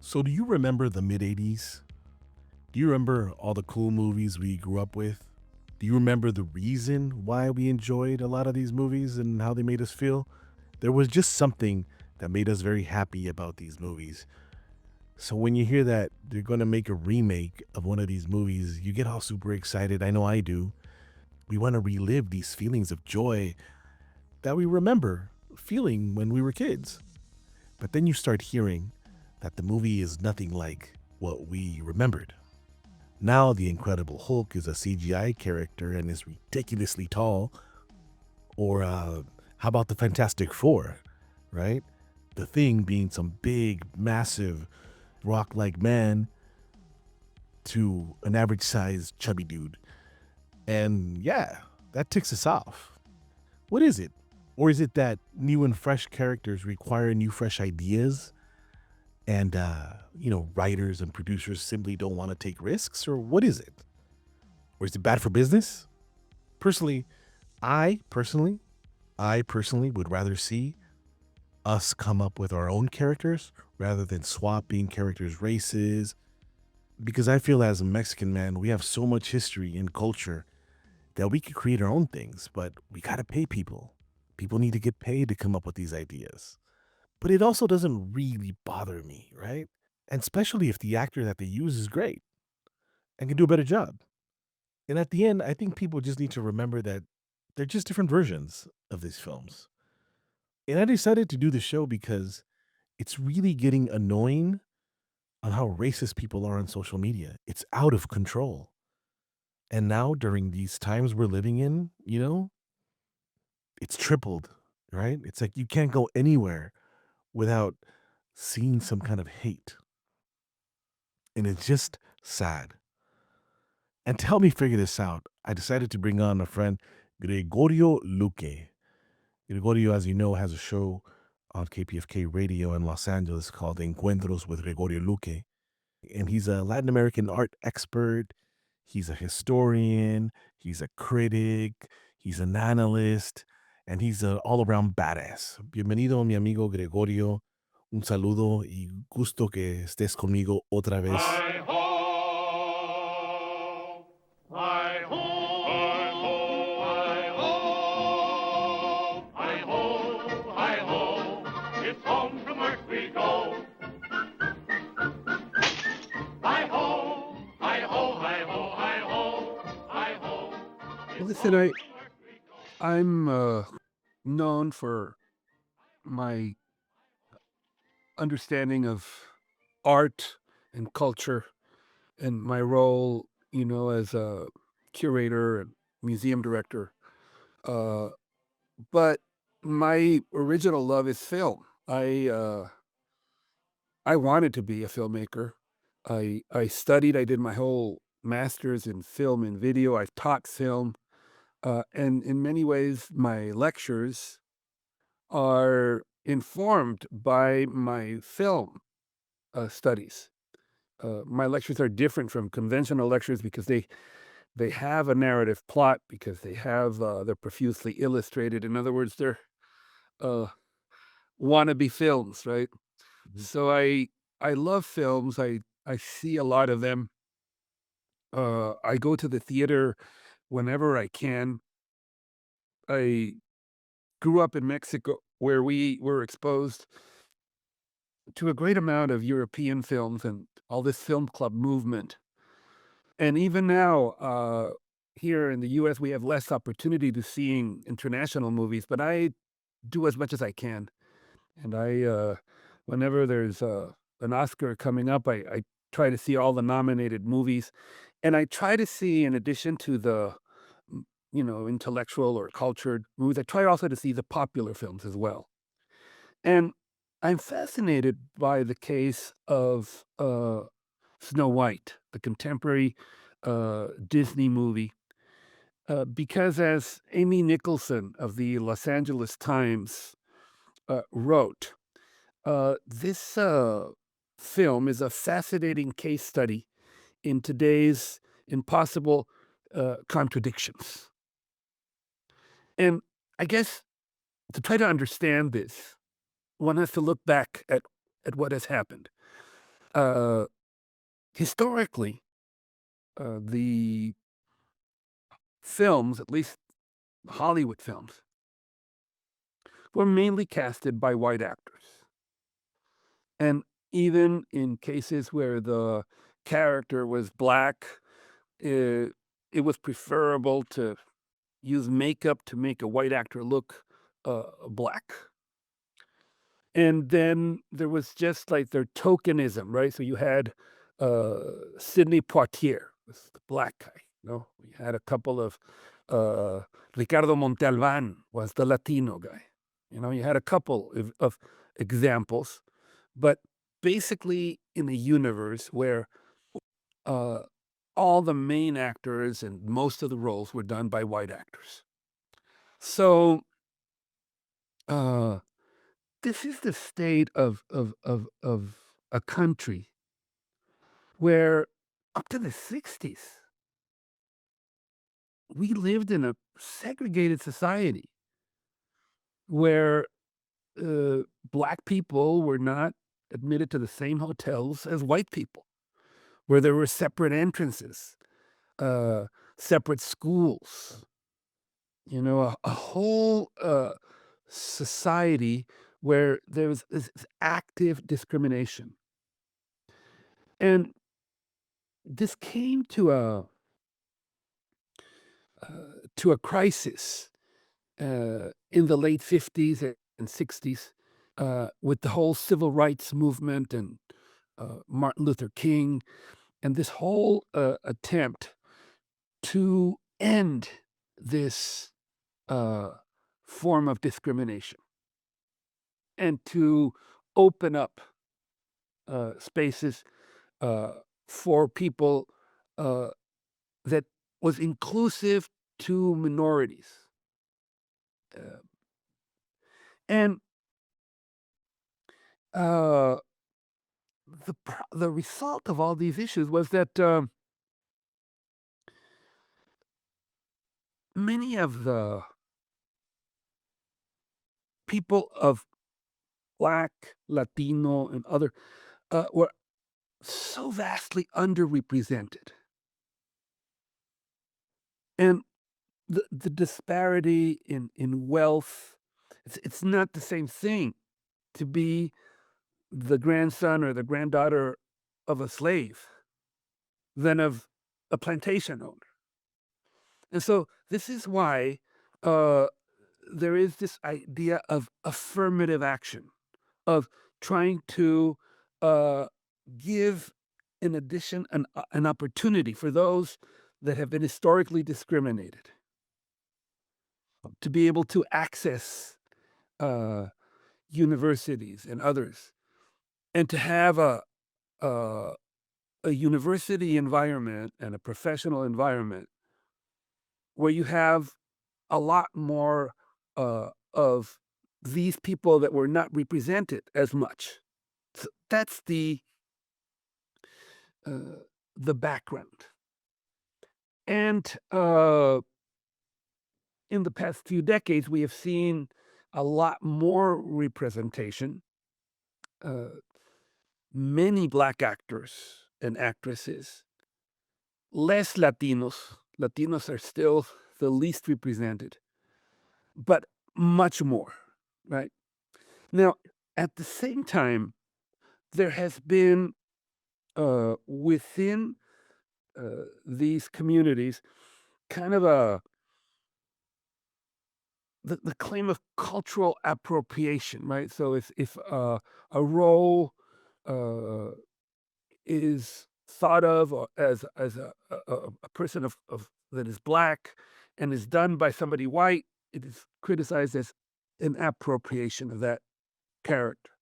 So, do you remember the mid 80s? Do you remember all the cool movies we grew up with? Do you remember the reason why we enjoyed a lot of these movies and how they made us feel? There was just something that made us very happy about these movies. So, when you hear that they're going to make a remake of one of these movies, you get all super excited. I know I do. We want to relive these feelings of joy that we remember feeling when we were kids. But then you start hearing that the movie is nothing like what we remembered. Now the Incredible Hulk is a CGI character and is ridiculously tall. Or how about the Fantastic Four, right? The Thing being some big, massive, rock like man to an average sized chubby dude. And yeah, that ticks us off. What is it? Or is it that new and fresh characters require new, fresh ideas? And, writers and producers simply don't want to take risks? Or what is it? Or is it bad for business? Personally, I personally, I personally would rather see us come up with our own characters rather than swapping characters' races. Because I feel as a Mexican man, we have so much history and culture that we could create our own things, but we got to pay people. People need to get paid to come up with these ideas. But it also doesn't really bother me, right? And especially if the actor that they use is great and can do a better job. And at the end, I think people just need to remember that they're just different versions of these films. And I decided to do the show because it's really getting annoying on how racist people are on social media. It's out of control. And now, during these times we're living in, it's tripled, right? It's like you can't go anywhere without seeing some kind of hate. And it's just sad. And to help me figure this out, I decided to bring on a friend, Gregorio Luque. Gregorio, as you know, has a show on KPFK radio in Los Angeles called Encuentros with Gregorio Luque. And he's a Latin American art expert. He's a historian. He's a critic. He's an analyst. And he's an all around badass. Bienvenido, mi amigo Gregorio. Un saludo y gusto que estés conmigo otra vez. Hi ho, hi ho, hi ho, hi ho, hi ho, hi ho. It's home from work we go. Hi ho, hi ho, hi ho, hi ho, hi ho. It's Listen, home I from work we go. I'm known for my understanding of art and culture and my role, as a curator and museum director. Uh, but my original love is film. I wanted to be a filmmaker. I studied. I did my whole master's in film and video. I taught film, and in many ways, my lectures are informed by my film studies. My lectures are different from conventional lectures because they have a narrative plot because they're profusely illustrated. In other words, they're uh, wannabe films, right? Mhm. So I love films. I see a lot of them. I go to the theater whenever I can. I grew up in Mexico where we were exposed to a great amount of European films and all this film club movement. And even now, here in the US, we have less opportunity to seeing international movies, but I do as much as I can. And whenever there's an Oscar coming up, I try to see all the nominated movies. And I try to see, in addition to the, intellectual or cultured movies, I try also to see the popular films as well. And I'm fascinated by the case of Snow White, the contemporary Disney movie, because as Amy Nicholson of the Los Angeles Times wrote, this film is a fascinating case study in today's impossible contradictions. And I guess to try to understand this, one has to look back at what has happened. Uh, Historically, the films, at least Hollywood films, were mainly casted by white actors. And even in cases where the character was black, it, it was preferable to use makeup to make a white actor look black. And then there was just like their tokenism, right? So you had uh, Sidney Poitier, was the black guy. We had a couple of uh, Ricardo Montalban was the Latino guy. You had a couple of examples, but basically in a universe where uh, all the main actors and most of the roles were done by white actors. So uh, this is the state of a country where up to the 60s, we lived in a segregated society where uh, black people were not admitted to the same hotels as white people, where there were separate entrances, uh, separate schools, a whole society where there was this active discrimination. And this came to a crisis in the late 50s and 60s with the whole civil rights movement and Martin Luther King and this whole attempt to end this uh, form of discrimination and to open up spaces uh, for people uh, that was inclusive to minorities. Uh, and uh, the result of all these issues was that many of the people of Black, Latino, and other were so vastly underrepresented, and the disparity in wealth, it's not the same thing to be the grandson or the granddaughter of a slave than of a plantation owner. And so this is why uh, there is this idea of affirmative action, of trying to uh, give, in addition, an opportunity for those that have been historically discriminated to be able to access uh, universities and others, and to have a, a university environment and a professional environment where you have a lot more of these people that were not represented as much. So that's the background. And in the past few decades, we have seen a lot more representation. Uh, Many black actors and actresses, less Latinos. Latinos are still the least represented, but much more, right? Now, at the same time, there has been within these communities kind of the claim of cultural appropriation, right? So if a role uh, is thought of as a person of that is black and is done by somebody white, it is criticized as an appropriation of that character.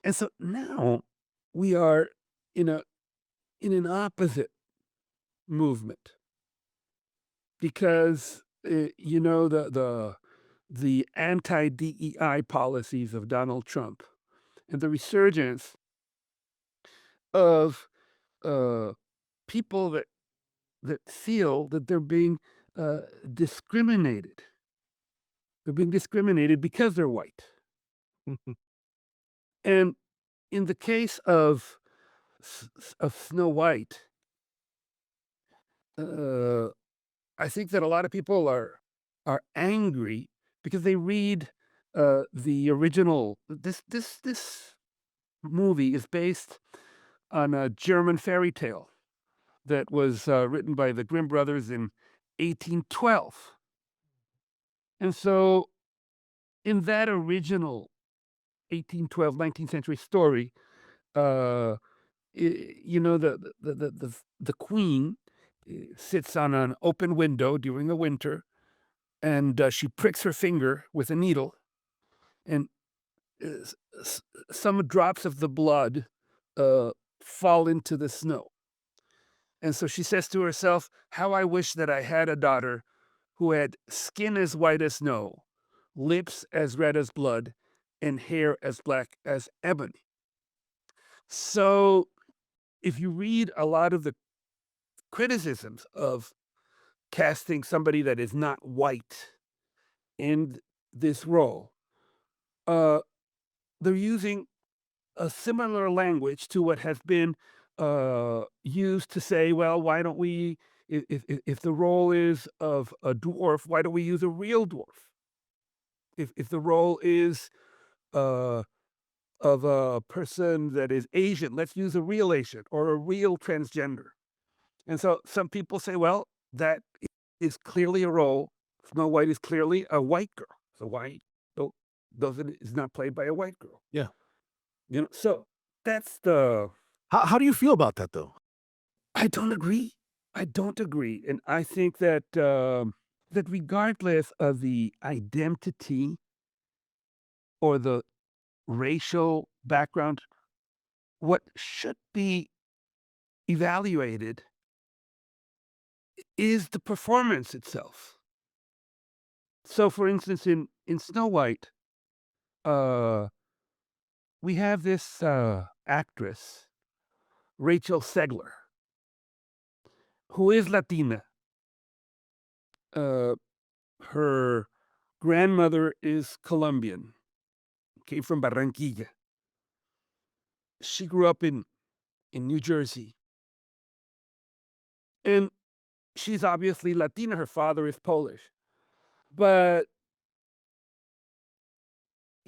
And so now we are in a in an opposite movement because the anti DEI policies of Donald Trump and the resurgence of uh, people that feel that they're being uh, discriminated. They're being discriminated because they're white. And in the case of of Snow White, uh, I think that a lot of people are angry because they read the original. This movie is based on a German fairy tale that was written by the Grimm brothers in 1812, and so in that original 1812 19th century story, uh, the queen sits on an open window during the winter, and she pricks her finger with a needle, and s- s- some drops of the blood uh, fall into the snow. And so she says to herself, "How I wish that I had a daughter who had skin as white as snow, lips as red as blood, and hair as black as ebony." So if you read a lot of the criticisms of casting somebody that is not white in this role, uh, they're using a similar language to what has been used to say, well, why don't we, if the role is of a dwarf, why don't we use a real dwarf? If the role is uh, of a person that is Asian, let's use a real Asian or a real transgender. And so some people say, well, that is clearly a role. Snow White is clearly a white girl. So why do doesn't is not played by a white girl? Yeah. So that's the How do you feel about that though? I don't agree. I don't agree, and I think that that regardless of the identity or the racial background, what should be evaluated is the performance itself. So, for instance, in Snow White, uh, we have this actress, Rachel Zegler, who is Latina. Uh, her grandmother is Colombian, came from Barranquilla. She grew up in New Jersey, and she's obviously Latina. Her father is Polish, but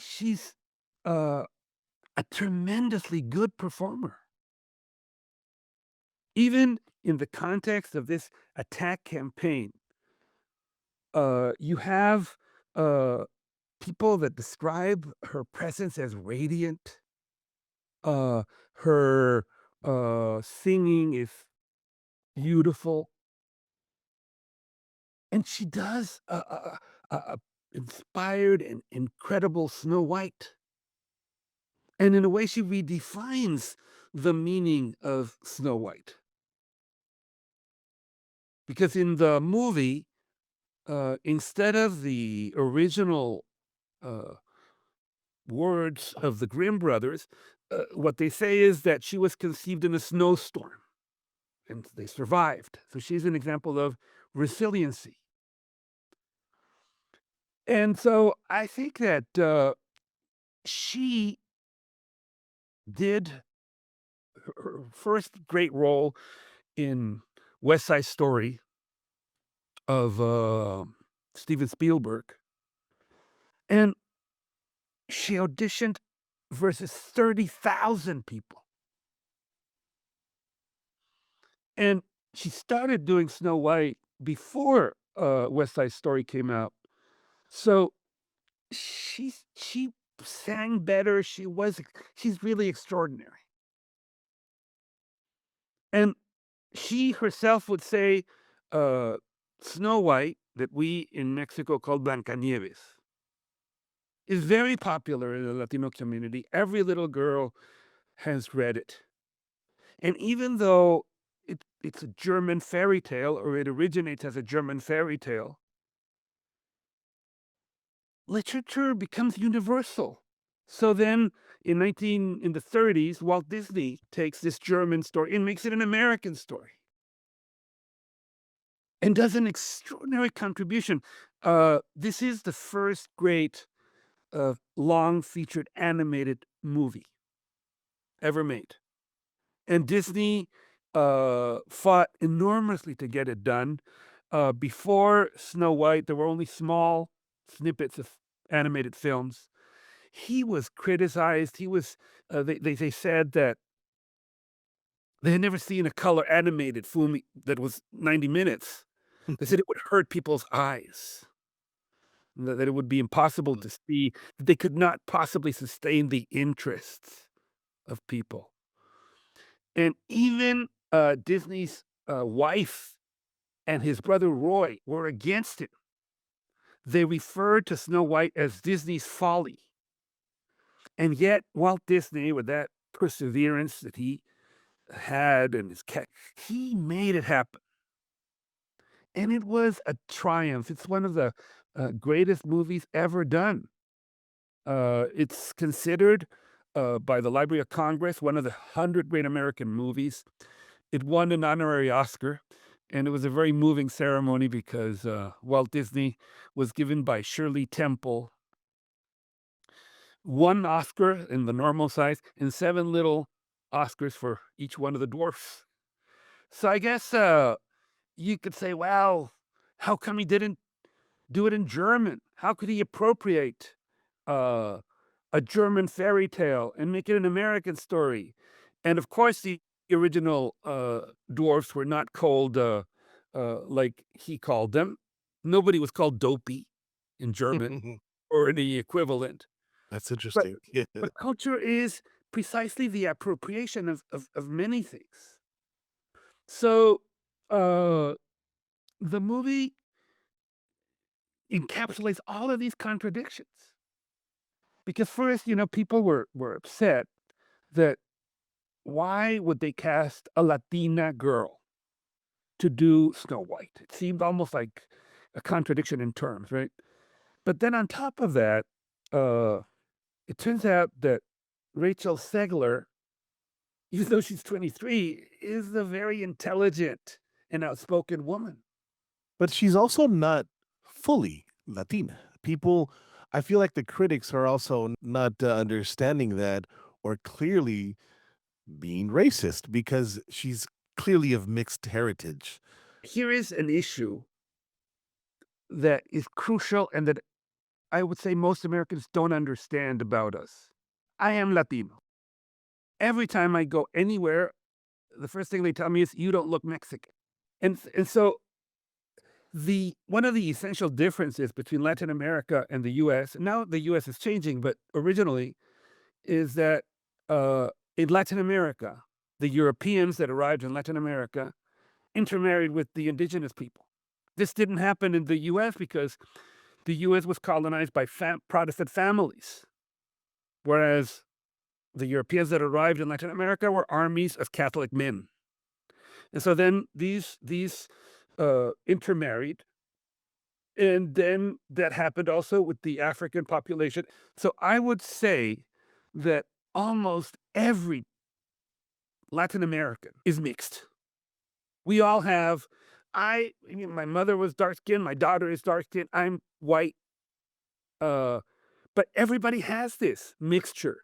she's uh, a tremendously good performer. Even in the context of this attack campaign, you have uh, people that describe her presence as radiant. Uh, her singing is beautiful, and she does a inspired and incredible Snow White. And in a way, she redefines the meaning of Snow White. Because in the movie, instead of the original uh, words of the Grimm brothers, what they say is that she was conceived in a snowstorm and they survived. So she's an example of resiliency. And so I think that she did her first great role in West Side Story of Steven Spielberg, and she auditioned versus 30,000 people. And she started doing Snow White before West Side Story came out. So she sang better. She's really extraordinary. And she herself would say, uh, Snow White, that we in Mexico call Blancanieves, is very popular in the Latino community. Every little girl has read it. And even though it's a German fairy tale, or it originates as a German fairy tale, literature becomes universal. So then in the 30s, Walt Disney takes this German story and makes it an American story and does an extraordinary contribution. This is the first great long featured animated movie ever made. And Disney fought enormously to get it done. Before Snow White, there were only small snippets of animated films. He was criticized. He was they said that they had never seen a color animated film that was 90 minutes. They said it would hurt people's eyes, that it would be impossible to see, that they could not possibly sustain the interests of people. And even Disney's wife and his brother Roy were against it. They referred to Snow White as Disney's folly. And yet, Walt Disney, with that perseverance that he had and he made it happen. And it was a triumph. It's one of the greatest movies ever done. It's considered by the Library of Congress one of the 100 great American movies. It won an honorary Oscar, and it was a very moving ceremony because Walt Disney was given by Shirley Temple 1 Oscar in the normal size and 7 little Oscars for each one of the dwarfs. So I guess you could say, "Well, how come he didn't do it in German? How could he appropriate uh, a German fairy tale and make it an American story?" And of course, the original dwarfs were not called like he called them. Nobody was called Dopey in German or any equivalent. That's But interesting. Yeah. but culture is precisely the appropriation of many things. So uh, the movie encapsulates all of these contradictions. Because first, people were upset that why would they cast a Latina girl to do Snow White? It seemed almost like a contradiction in terms, right? But then on top of that, uh, it turns out that Rachel Zegler, even though she's 23, is a very intelligent and outspoken woman. But she's also not fully Latina. People, I feel like the critics are also not understanding that or clearly being racist because she's clearly of mixed heritage. Here is an issue that is crucial and that I would say most Americans don't understand about us. I am Latino. Every time I go anywhere, the first thing they tell me is, "You don't look Mexican." And so the one of the essential differences between Latin America and the US, and now the US is changing, but originally, is that in Latin America, the Europeans that arrived in Latin America intermarried with the indigenous people. This didn't happen in the US because the US was colonized by Protestant families, whereas the Europeans that arrived in Latin America were armies of Catholic men. And so then these intermarried, and then that happened also with the African population. So I would say that almost every Latin American is mixed. We all have my mother was dark skinned, my daughter is dark skinned, I'm white, uh, but everybody has this mixture.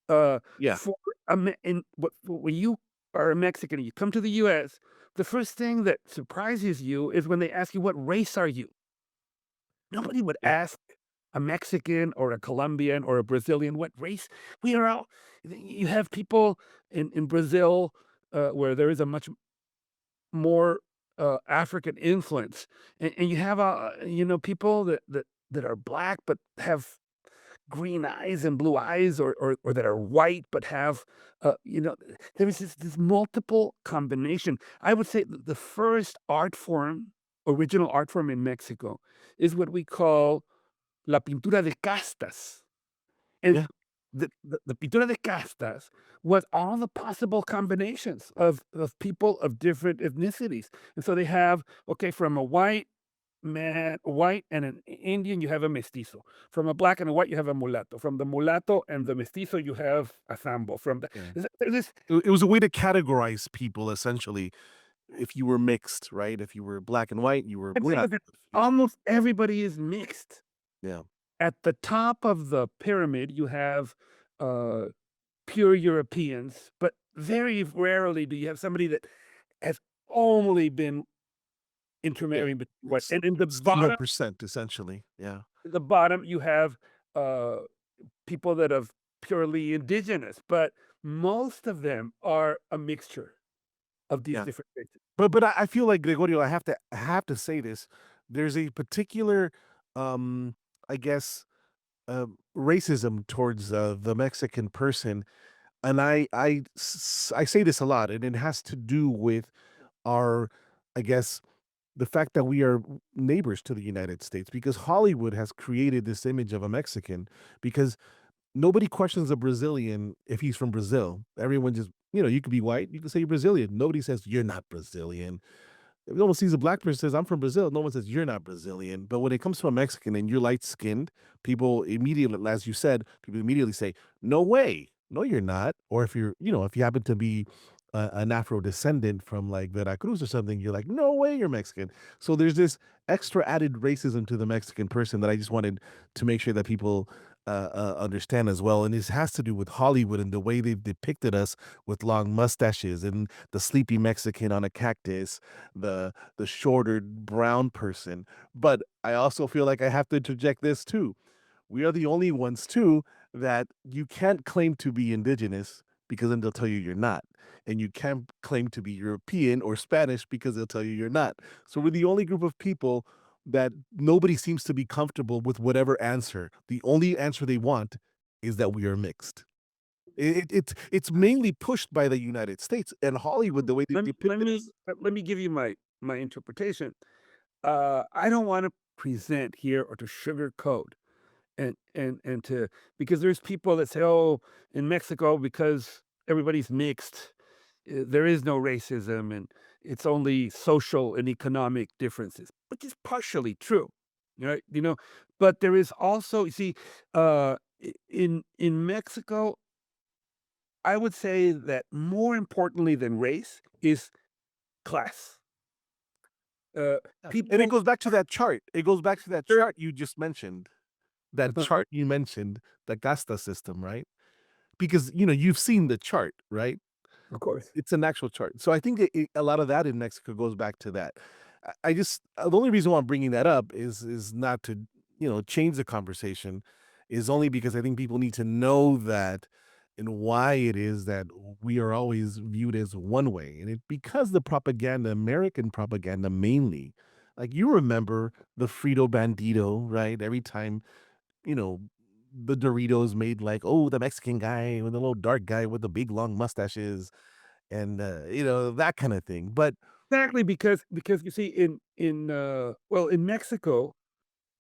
Yeah. For when you are a Mexican and you come to the US, the first thing that surprises you is when they ask you, "What race are you?" Nobody would Yeah. ask a Mexican or a Colombian or a Brazilian what race. We are all You have people in Brazil, where there is a much more African influence, and you have people that are black but have green eyes and blue eyes, or that are white but have there is this multiple combination. I would say the first original art form in Mexico is what we call la pintura de castas. And Yeah. the pintura de castas was all the possible combinations of people of different ethnicities. And so they have, okay, from a white and an Indian, you have a mestizo. From a black and a white, you have a mulatto. From the mulatto and the mestizo, you have a sambo. From the Yeah. there's this It was a way to categorize people essentially. If you were mixed, right? If you were black and white, you were I'd say mulatto. that almost everybody is mixed. Yeah. At the top of the pyramid, you have uh, pure Europeans, but very rarely do you have somebody that has only been Yeah. intermarrying between white, It's and in the bottom 0% essentially. Yeah. you have, uh, people that are purely indigenous, but most of them are a mixture of these Yeah. different races. But I feel like Gregorio, I have to say this. There's a particular, um, I guess, racism towards the Mexican person, and I say this a lot, and it has to do with our, I guess, the fact that we are neighbors to the United States, because Hollywood has created this image of a Mexican, because nobody questions a Brazilian if he's from Brazil. Everyone just, you could be white, you can say you're Brazilian. Nobody says you're not Brazilian. If no one sees a black person says, "I'm from Brazil," no one says, "You're not Brazilian." But when it comes to a Mexican and you're light skinned, people immediately, as you said, people immediately say, "No way. No, you're not." Or if you happen to be an Afro descendant from like Veracruz or something, you're like, "No way, you're Mexican." So there's this extra added racism to the Mexican person that I just wanted to make sure that people understand as well. And this has to do with Hollywood and the way they've depicted us with long mustaches and the sleepy Mexican on a cactus, the shorter brown person. But I also feel like I have to interject this too. We are the only ones too that you can't claim to be indigenous because then they'll tell you you're not. And you can't claim to be European or Spanish because they'll tell you you're not. So we're the only group of people that nobody seems to be comfortable with whatever answer. The only answer they want is that we are mixed. It's mainly pushed by the United States and Hollywood the way they depicted us. Let me give you my interpretation. I don't wanna present here or to sugarcoat and to because there's people that say, "Oh, in Mexico, because everybody's mixed, there is no racism, and it's only social and economic differences," which is partially true, right? But there is also, you see, in Mexico, I would say that more importantly than race is class. Uh, Yeah, and it people goes back to that chart. It goes back to that chart you just mentioned. That Uh-huh, chart you mentioned, the Gasta system, right? Because, you've seen the chart, right? of course. It's an actual chart. So I think a lot of that in Mexico goes back to that. I just the only reason why I'm bringing that up is not to, change the conversation, is only because I think people need to know that and why it is that we are always viewed as one way. And it because the propaganda, American propaganda mainly, like you remember the Frito Bandito, right? Every time, you know, the Doritos made like, oh, the Mexican guy with the little dark guy with the big long mustaches and, that kinda thing, but Exactly, because you see in Mexico,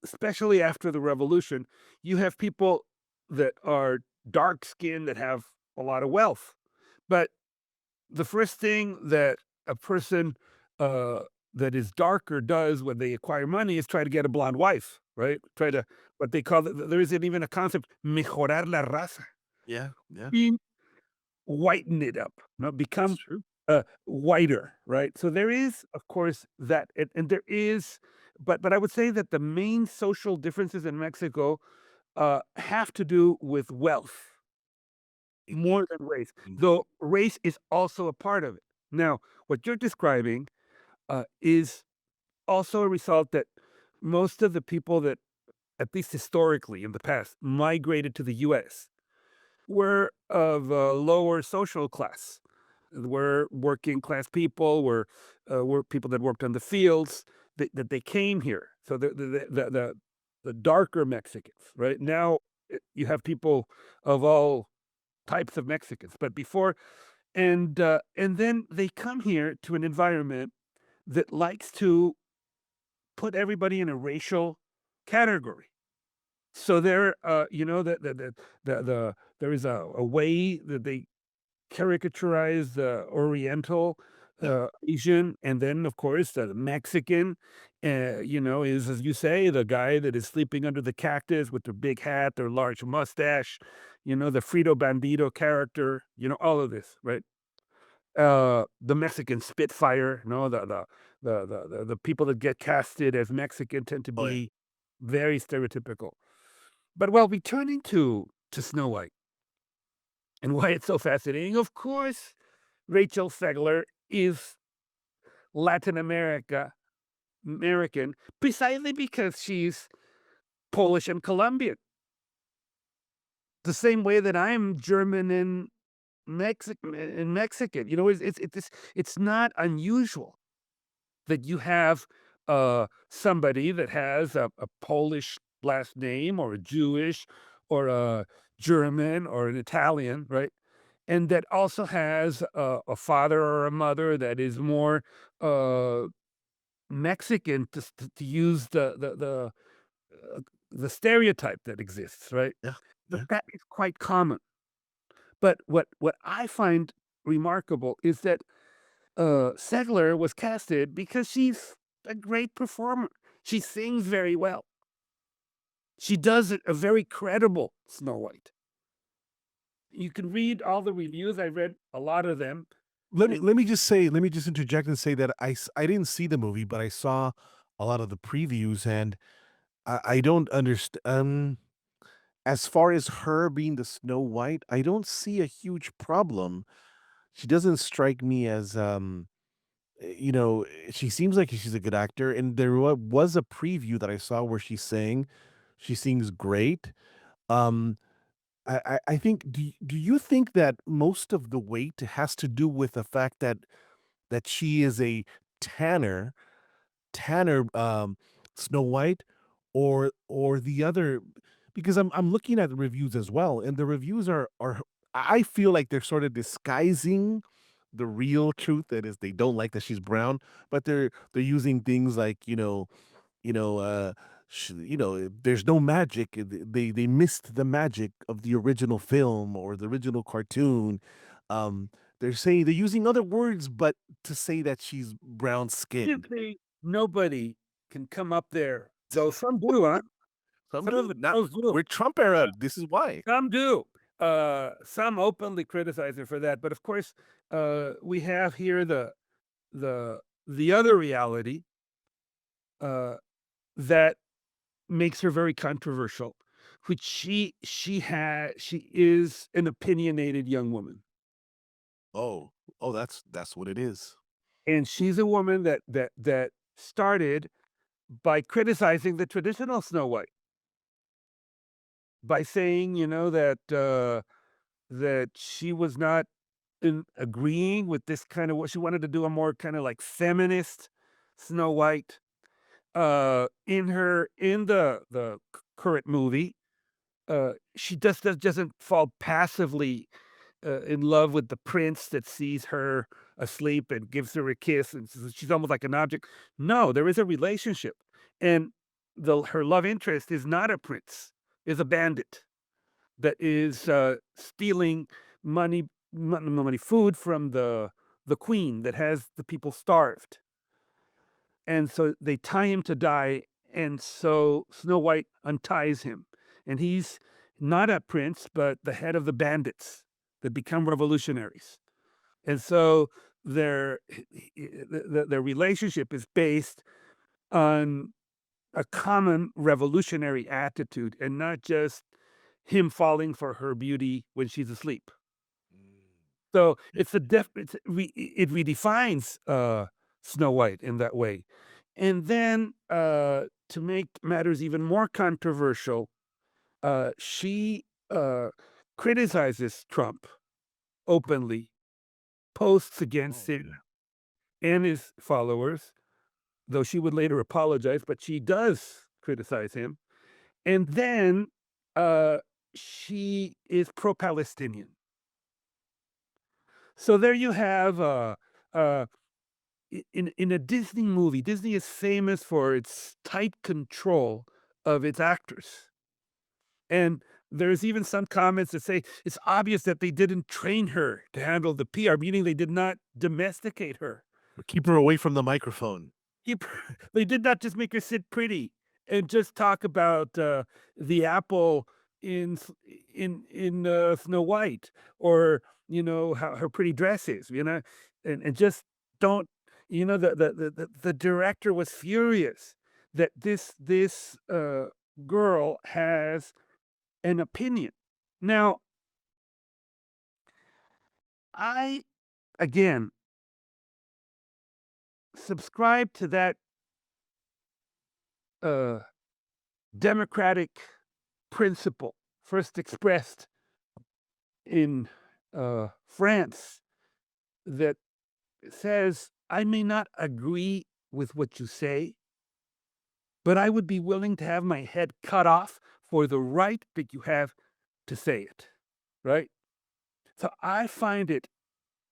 especially after the revolution, you have people that are dark skinned that have a lot of wealth. But the first thing that a person uh, that is darker does when they acquire money is try to get a blonde wife, right? Try to what they call it. There isn't even a concept mejorar la raza, yeah, yeah, mean whiten it up, that's become true. whiter, right? So there is, of course, that, and there is, but I would say that the main social differences in Mexico have to do with wealth more than race, Mm, though race is also a part of it. Now, what you're describing is also a result that most of the people that, at least historically in the past, migrated to the US were of a lower social class. Were working class people, were people that worked on the fields, that they came here. So the darker Mexicans, right? Now, you have people of all types of Mexicans, but before and then they come here to an environment that likes to put everybody in a racial category. So there, there is a way that they caricaturize the Oriental, yeah, Asian, and then, of course, the Mexican, is, as you say, the guy that is sleeping under the cactus with their big hat, their large mustache, the Frito Bandito character, all of this, right? The Mexican Spitfire, the people that get casted as Mexican tend to oh, yeah. be very stereotypical. But, well, returning to Snow White and why it's so fascinating, of course, Rachel Zegler is Latin American precisely because she's Polish and Colombian, the same way that I'm German and Mexican. It's not unusual that you have somebody that has a Polish last name or a Jewish or a German or an Italian, right? And that also has a father or a mother that is more uh, Mexican to use uh, the stereotype that exists, right? Yeah. But Yeah. that is quite common. But what I find remarkable is that Segler was casted because she's a great performer. She sings very well. She does a very credible Snow White. You can read all the reviews. I read a lot of them. And Let me just interject and say that I didn't see the movie, but I saw a lot of the previews, and I don't understand. As far as her being the Snow White, I don't see a huge problem. She doesn't strike me as she seems like she's a good actor, and there was a preview that I saw where she sang. She sings great. Um, I think. Do you think that most of the weight has to do with the fact that she is a tanner Tanner, Snow White, or the other, because I'm looking at the reviews as well, and the reviews are I feel like they're sort of disguising the real truth, that is they don't like that she's brown, but they're using things like, you know, uh, there's no magic. They missed the magic of the original film or the original cartoon. Um, they're saying they're using other words, but to say that she's brown skinned. simply nobody can come up there, though some do, huh? Some Some of do, the not pros do. we're Trump era, this is why. Some do. Some openly criticize her for that. But of course, we have here the other reality uh, that makes her very controversial, which she is an opinionated young woman, Oh, oh, that's what it is. and she's a woman that started by criticizing the traditional Snow White, by saying, that she was not in agreeing with this kind of what she wanted to do, a more kind of like feminist Snow White. In the current movie, she just doesn't fall passively in love with the prince that sees her asleep and gives her a kiss, and she's almost like an object. No, there is a relationship, and her love interest is not a prince, is a bandit that is stealing food from the queen that has the people starved, and so they tie him to die, and so Snow White unties him, and he's not a prince, but the head of the bandits that become revolutionaries. And so their relationship is based on a common revolutionary attitude and not just him falling for her beauty when she's asleep. So it redefines Snow White in that way. And then to make matters even more controversial, she criticizes Trump openly, posts against Oh, him yeah. and his followers, though she would later apologize, but she does criticize him. And then uh, she is pro-Palestinian. So there you have uh, in a Disney movie. Disney is famous for its tight control of its actors. And there's even some comments that say it's obvious that they didn't train her to handle the PR, meaning they did not domesticate her. Keep her away from the microphone. Keep they did not just make her sit pretty and just talk about, the apple in S Snow White, or, how her pretty dress is, and just don't the director was furious that this girl has an opinion. Now, I again, subscribe to that uh, democratic principle first expressed in France that says, I may not agree with what you say, but I would be willing to have my head cut off for the right that you have to say it. Right? So I find it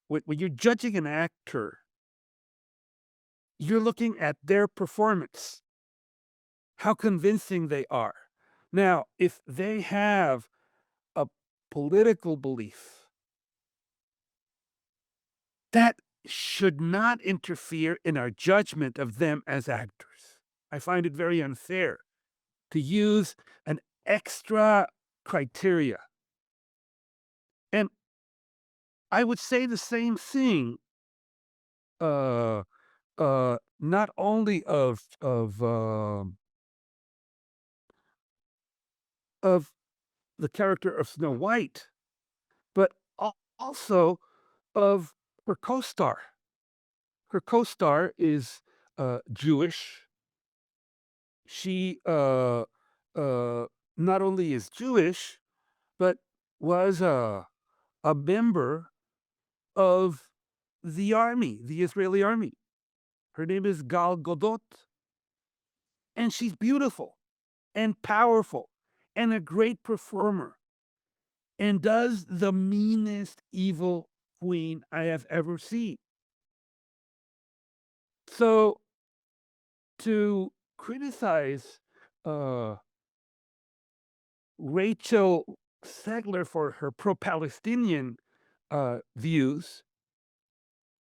when you're judging an actor, you're looking at their performance, how convincing they are. Now, if they have a political belief, that should not interfere in our judgment of them as actors. I find it very unfair to use an extra criteria. And I would say the same thing, uh, not only of the character of Snow White, but also of her co-star. Her co-star is Jewish. She not only is Jewish, but was a member of the army, the Israeli army. Her name is Gal Gadot, and she's beautiful and powerful and a great performer and does the meanest evil queen I have ever seen. So to criticize uh, Rachel Zegler for her pro-Palestinian views,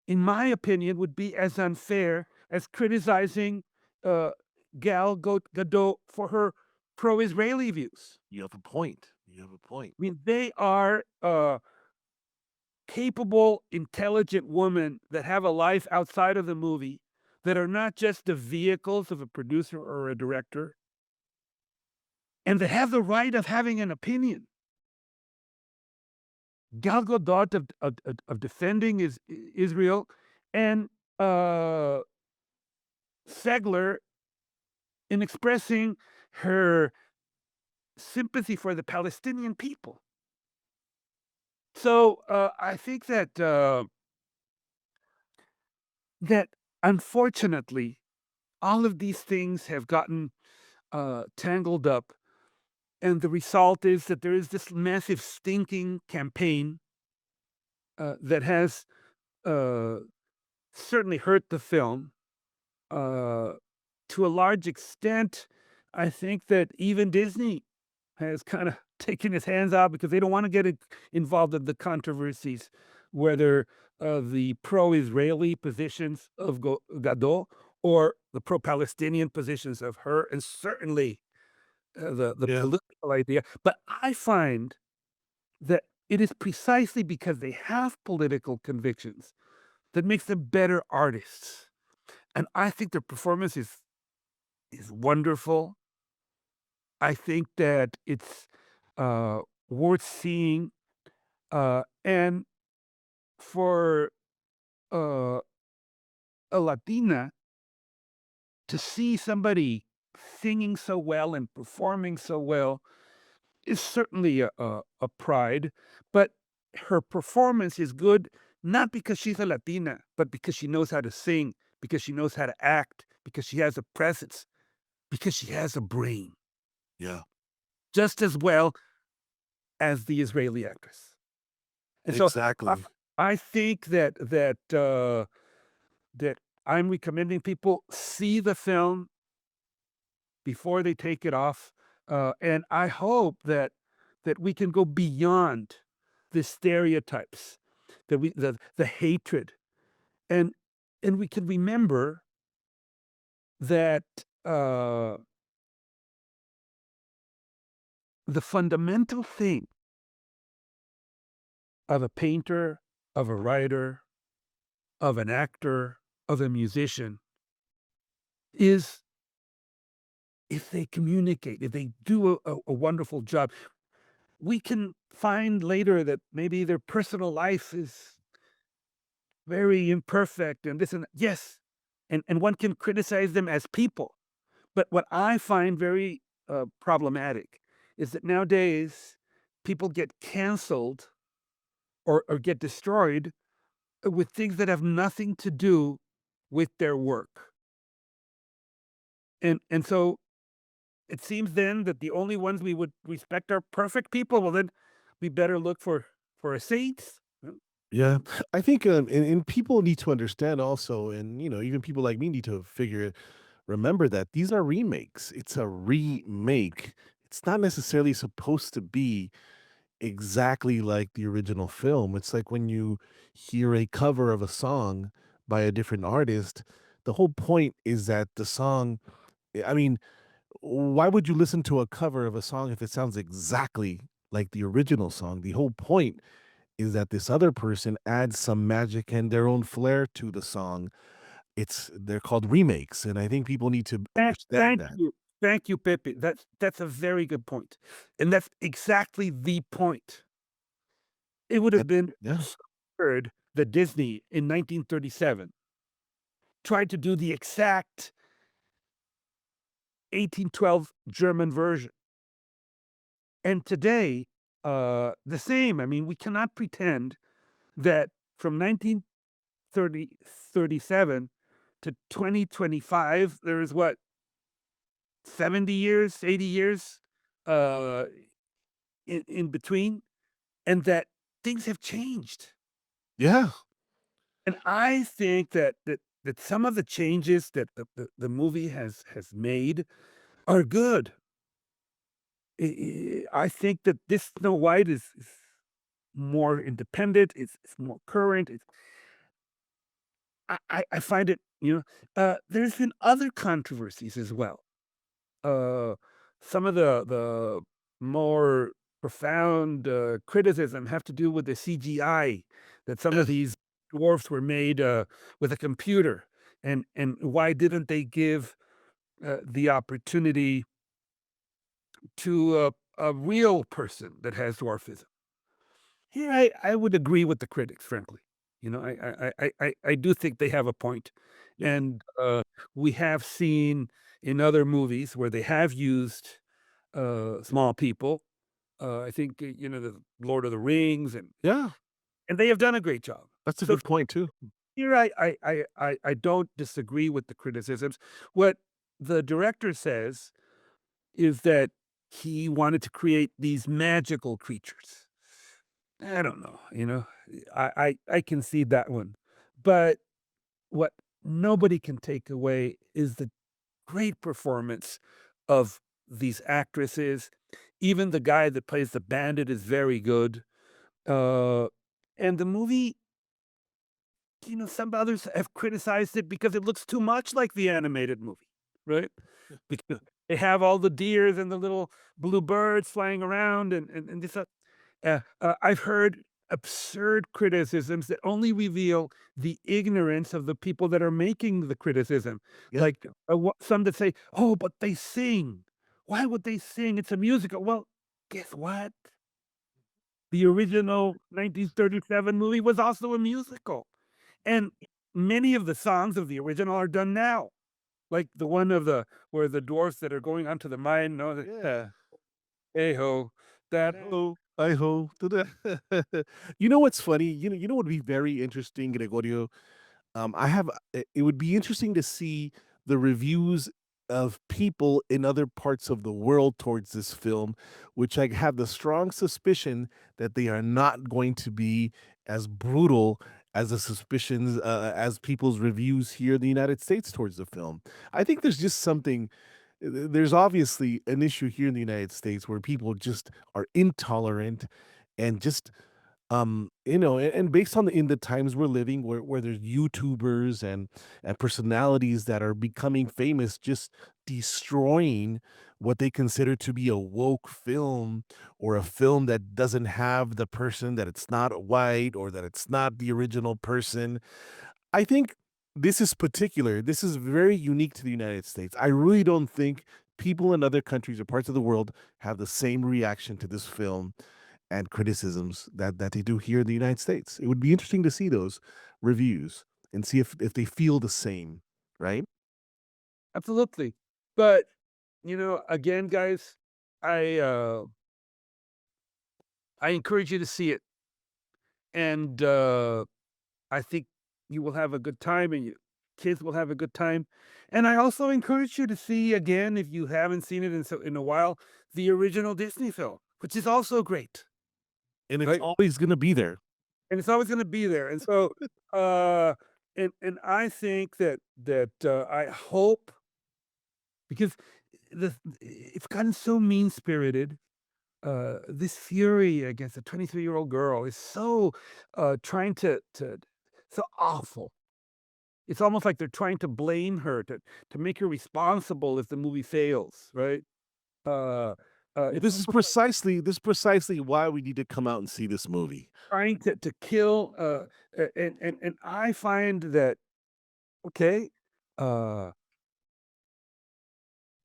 in my opinion, would be as unfair as criticizing uh, Gadot for her pro-Israeli views. You have a point. You have a point. I mean, they are capable, intelligent women that have a life outside of the movie, that are not just the vehicles of a producer or a director, and that have the right of having an opinion. Gal Gadot of defending Israel, and Segler in expressing her sympathy for the Palestinian people. So I think that unfortunately, all of these things have gotten tangled up, and the result is that there is this massive stinking campaign that has uh, certainly hurt the film. To a large extent, I think that even Disney has kind of taken his hands out because they don't want to get involved in the controversies, whether the pro-Israeli positions of Gadot or the pro-Palestinian positions of her, and certainly the Yeah. political idea. But I find that it is precisely because they have political convictions that makes them better artists. And I think their performance is wonderful. I think that it's worth seeing, and for uh, a Latina to see somebody singing so well and performing so well is certainly a pride. But her performance is good not because she's a Latina, but because she knows how to sing, because she knows how to act, because she has a presence, because she has a brain, Yeah. just as well as the Israeli actress. And so I Exactly. I think that I'm recommending people see the film before they take it off, and I hope that we can go beyond the stereotypes, that the hatred, and we can remember that the fundamental thing of a painter, of a writer, of an actor, of a musician is if they communicate, if they do a wonderful job. We can find later that maybe their personal life is very imperfect and this and that. Yes, and one can criticize them as people. But what I find very problematic is that nowadays people get canceled or get destroyed with things that have nothing to do with their work. And so it seems then that the only ones we would respect are perfect people. Well, then we better look for a saint. Yeah, I think, and people need to understand also, and even people like me need to remember that these are remakes. It's a remake. It's not necessarily supposed to be exactly like the original film. It's like when you hear a cover of a song by a different artist, the whole point is that the song, I mean, why would you listen to a cover of a song if it sounds exactly like the original song? The whole point is that this other person adds some magic and their own flair to the song. They're called remakes, and I think people need to understand Thank that. you. Thank you, Pepe. That's a very good point. And that's exactly the point. It would have That been Yeah. so absurd that Disney in 1937 tried to do the exact 1812 German version. And today, the same. I mean, we cannot pretend that from 1937 to 2025, there is what, 70 years, 80 years uh, in between, and that things have changed. Yeah. And I think that some of the changes that the movie has made are good. I think that this Snow White is more independent. It's more current. I find it, there's been other controversies as well. Uh, some of the more profound criticism have to do with the CGI, that some of these dwarfs were made with a computer, and why didn't they give the opportunity to a real person that has dwarfism? Here, I would agree with the critics, frankly. I do think they have a point, Yeah. and, we have seen in other movies where they have used, small people. I think, the Lord of the Rings, Yeah. and they have done a great job. That's a So good point too. here, I don't disagree with the criticisms. What the director says is that he wanted to create these magical creatures. I don't know, I can see that one. But what nobody can take away is the great performance of these actresses. Even the guy that plays the bandit is very good. Uh, and the movie, some others have criticized it because it looks too much like the animated movie, right? Because they have all the deers and the little blue birds flying around and this. I've heard absurd criticisms that only reveal the ignorance of the people that are making the criticism. Yeah. Like some that say, "Oh, but they sing. Why would they sing? It's a musical." Well, guess what? The original 1937 movie was also a musical, and many of the songs of the original are done now, like the one of the where the dwarfs that are going onto the mine. No, Yeah. hey ho, that I ho to the You know what's funny? You know what would be very interesting, Gregorio? It would be interesting to see the reviews of people in other parts of the world towards this film, which I have the strong suspicion that they are not going to be as brutal as the suspicions as people's reviews here in the United States towards the film. I think there's just something. There's obviously an issue here in the United States where people just are intolerant and just and based on in the times we're living where there's YouTubers and personalities that are becoming famous just destroying what they consider to be a woke film or a film that doesn't have the person, that it's not white or that it's not the original person. I think this is very unique to the United States. I really don't think people in other countries or parts of the world have the same reaction to this film, and criticisms that they do here in the United States. It would be interesting to see those reviews and see if they feel the same, right? Absolutely. But, again, guys, I, uh, I encourage you to see it, and, I think you will have a good time, and your kids will have a good time, and I also encourage you to see again, if you haven't seen it in a while, the original Disney film, which is also great, And it's right? always gonna be there. And it's always gonna be there, and so, uh, and I think that I hope, because it's gotten so mean-spirited, this fury against a 23-year-old girl is so, trying to so awful. It's almost like they're trying to blame her, to make her responsible if the movie fails, right? Uh, it's almost like This is precisely why we need to come out and see this movie. trying to kill, and I find that, okay, uh,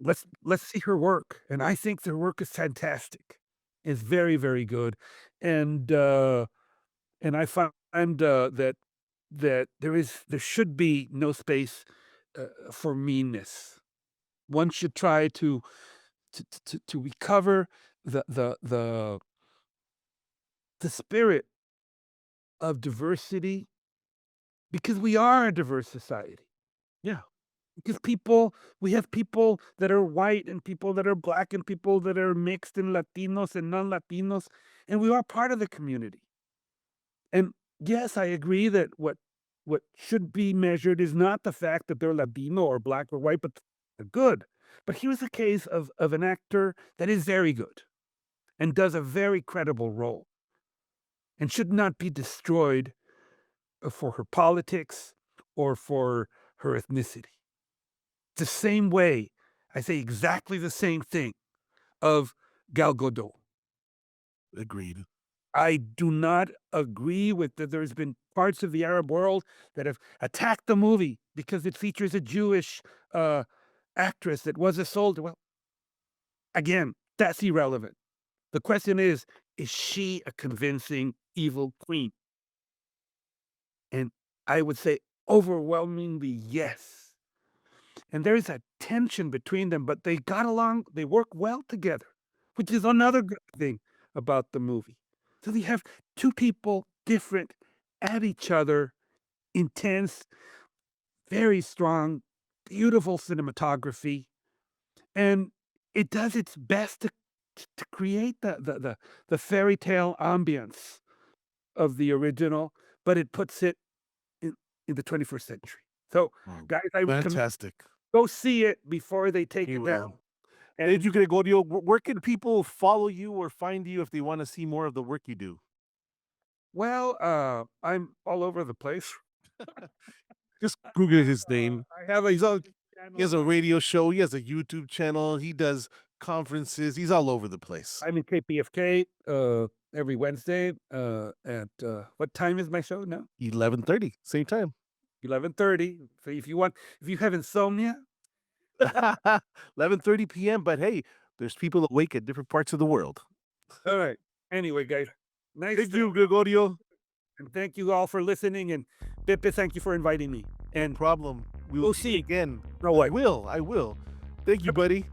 let's see her work, and I think their work is fantastic. It's very, very good, and, uh and I find, that there should be no space, for meanness. One should try to recover the spirit of diversity, because we are a diverse society. Yeah, Because we have people that are white and people that are black and people that are mixed and Latinos and non-Latinos, and we are part of the community. And yes, I agree that what should be measured is not the fact that they're Latino or black or white, but they're good. But here's a case of an actor that is very good and does a very credible role and should not be destroyed, for her politics or for her ethnicity. The same way I say exactly the same thing of Gal Gadot. agreed. I do not agree with that. There's been parts of the Arab world that have attacked the movie because it features a Jewish, uh, actress that was a soldier. Well, again, that's irrelevant. The question is she a convincing evil queen? And I would say overwhelmingly yes. And there's a tension between them, but they got along, they work well together, which is another good thing about the movie. So you have two people different at each other, intense, very strong, beautiful cinematography, and it does its best to create the fairy tale ambience of the original, but it puts it in in the 21st century. So, Oh, guys, I recommend fantastic. go see it before they take You it down. will. Did And, you Gregorio, where can people follow you or find you if they want to see more of the work you do? well, I'm all over the place. Just Google his name. I have a YouTube He channel. has a radio show. He has a YouTube channel. He does conferences. He's all over the place. I'm in KPFK, every Wednesday, at, what time is my show now? 11:30, same time. 11:30. So if you have insomnia, 11:30 p.m. But hey, there's people awake at different parts of the world. all right. Anyway, guys, nice Thank you, Gregorio. and thank you all for listening, and Pepe, thank you for inviting me, No and problem. We will we'll see see. again. No way. I will. Thank you, buddy.